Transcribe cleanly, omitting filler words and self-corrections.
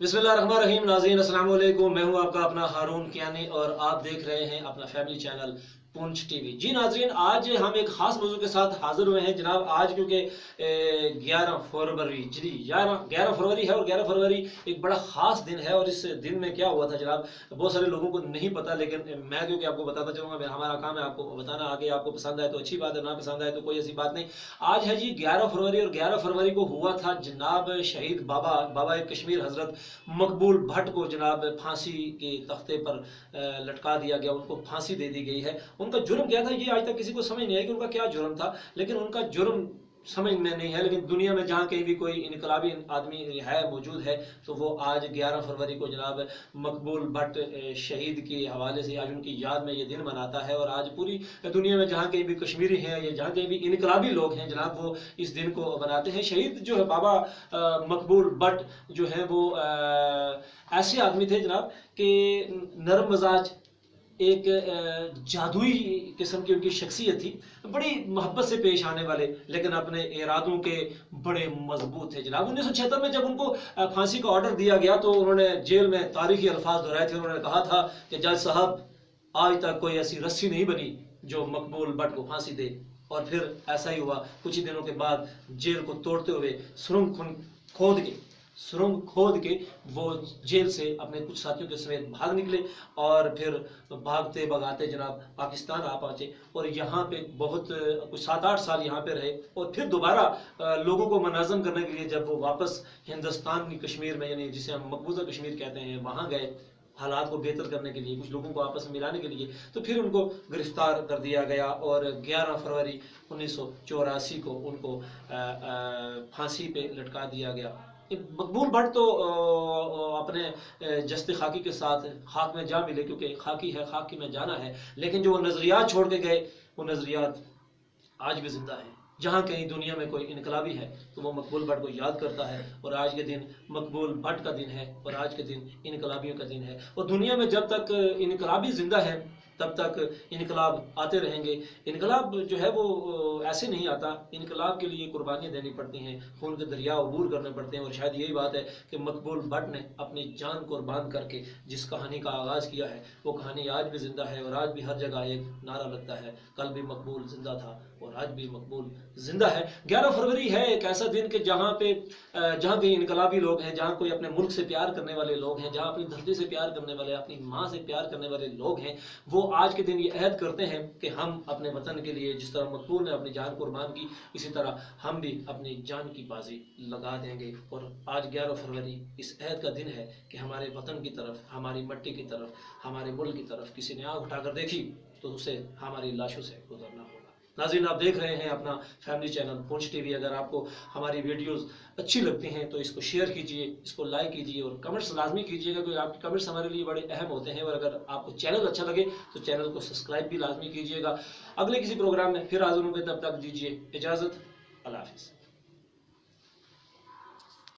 बिस्मिल्लाहिर्रहमानिर्रहीम। नाज़रीन अस्सलाम वालेकुम। मैं हूं आपका अपना हारून कियानी और आप देख रहे हैं अपना फैमिली चैनल पूंछ टीवी। जी नाज़रीन, आज हम एक ख़ास मौजू के साथ हाजिर हुए हैं जनाब। आज क्योंकि 11 फरवरी जी 11 फरवरी है और 11 फरवरी एक बड़ा ख़ास दिन है। और इस दिन में क्या हुआ था जनाब, बहुत सारे लोगों को नहीं पता, लेकिन मैं क्योंकि आपको बताता चलूँगा, हमारा काम है आपको बताना। आगे आपको पसंद आए तो अच्छी बात है, ना पसंद आए तो कोई ऐसी बात नहीं। आज है जी 11 फरवरी और 11 फरवरी को हुआ था जनाब शहीद बाबा कश्मीर हज़रत मकबूल भट्ट को जनाब फांसी के तख्ते पर लटका दिया गया। उनको फांसी दे दी गई है। उनका जुर्म क्या था ये आज तक किसी को समझ नहीं आया कि उनका क्या जुर्म था, लेकिन उनका जुर्म समझ में नहीं है। लेकिन दुनिया में जहाँ कहीं भी कोई इनकलाबी आदमी है मौजूद है तो वो आज 11 फरवरी को जनाब मकबूल भट्ट शहीद के हवाले से आज उनकी याद में ये दिन मनाता है। और आज पूरी दुनिया में जहाँ कहीं भी कश्मीरी हैं या जहाँ कहीं भी इनकलाबी लोग हैं जनाब, वो इस दिन को मनाते हैं। शहीद जो है बाबा मकबूल भट्ट जो है वो ऐसे आदमी थे जनाब कि नरम मजाज, एक जादुई किस्म की उनकी शख्सियत थी, बड़ी मोहब्बत से पेश आने वाले, लेकिन अपने इरादों के बड़े मजबूत थे जनाब। 1976 में जब उनको फांसी का ऑर्डर दिया गया तो उन्होंने जेल में तारीखी अल्फाज दोहराए थे। उन्होंने कहा था कि जज साहब, आज तक कोई ऐसी रस्सी नहीं बनी जो मकबूल भट्ट को फांसी दे। और फिर ऐसा ही हुआ। कुछ ही दिनों के बाद जेल को तोड़ते हुए सुरंग खोद के वो जेल से अपने कुछ साथियों के समेत भाग निकले और फिर भागते भगाते जनाब पाकिस्तान आ पहुंचे। और यहाँ पे बहुत कुछ 7-8 साल यहाँ पे रहे। और फिर दोबारा लोगों को मनाज़म करने के लिए जब वो वापस हिंदुस्तान की कश्मीर में, यानी जिसे हम मकबूजा कश्मीर कहते हैं, वहाँ गए हालात को बेहतर करने के लिए, कुछ लोगों को आपस में मिलाने के लिए, तो फिर उनको गिरफ्तार कर दिया गया। और 11 फरवरी 1984 को उनको फांसी पे लटका दिया गया। मकबूल भट्ट तो अपने जस्ते खाकी के साथ खाक में जा मिले, क्योंकि खाकी है, खाकी में जाना है। लेकिन जो वो नज़रियात छोड़ के गए, वो नज़रियात आज भी जिंदा है। जहाँ कहीं दुनिया में कोई इनकलाबी है तो वो मकबूल भट्ट को याद करता है। और आज के दिन मकबूल भट्ट का दिन है और आज के दिन इनकलाबियों का दिन है। और दुनिया में जब तक इनकलाबी जिंदा है तब तक इनकलाब आते रहेंगे। इनकलाब जो है वो ऐसे नहीं आता, इनकलाब के लिए कुर्बानियाँ देनी पड़ती हैं, खून के दरिया अबूर करने पड़ते हैं। और शायद यही बात है कि मकबूल भट्ट ने अपनी जान कुर्बान करके जिस कहानी का आगाज़ किया है वो कहानी आज भी जिंदा है। और आज भी हर जगह एक नारा लगता है, कल भी मकबूल जिंदा था और आज भी मकबूल जिंदा है। 11 फरवरी है एक ऐसा दिन कि जहाँ पे इनकलाबी लोग हैं, जहाँ कोई अपने मुल्क से प्यार करने वाले लोग हैं, जहाँ अपनी धरती से प्यार करने वाले, अपनी माँ से प्यार करने वाले लोग हैं, वो आज के दिन ये अहद करते हैं कि हम अपने वतन के लिए, जिस तरह मकबूल ने अपनी जान कुर्बान की, इसी तरह हम भी अपनी जान की बाजी लगा देंगे। और आज 11 फरवरी इस अहद का दिन है कि हमारे वतन की तरफ, हमारी मट्टी की तरफ, हमारे मुल्क की तरफ किसी ने आँख उठाकर देखी तो उसे हमारी लाशों से गुजरना होगा। नाज़रीन, आप देख रहे हैं अपना फैमिली चैनल पूंछ टीवी। अगर आपको हमारी वीडियोस अच्छी लगती हैं तो इसको शेयर कीजिए, इसको लाइक कीजिए और कमेंट्स लाजमी कीजिएगा, क्योंकि आपके कमेंट्स हमारे लिए बड़े अहम होते हैं। और अगर आपको चैनल अच्छा लगे तो चैनल को सब्सक्राइब भी लाजमी कीजिएगा। अगले किसी प्रोग्राम में फिर हाजिर होंगे, तब तक दीजिए इजाज़त। अल्लाह हाफिज़।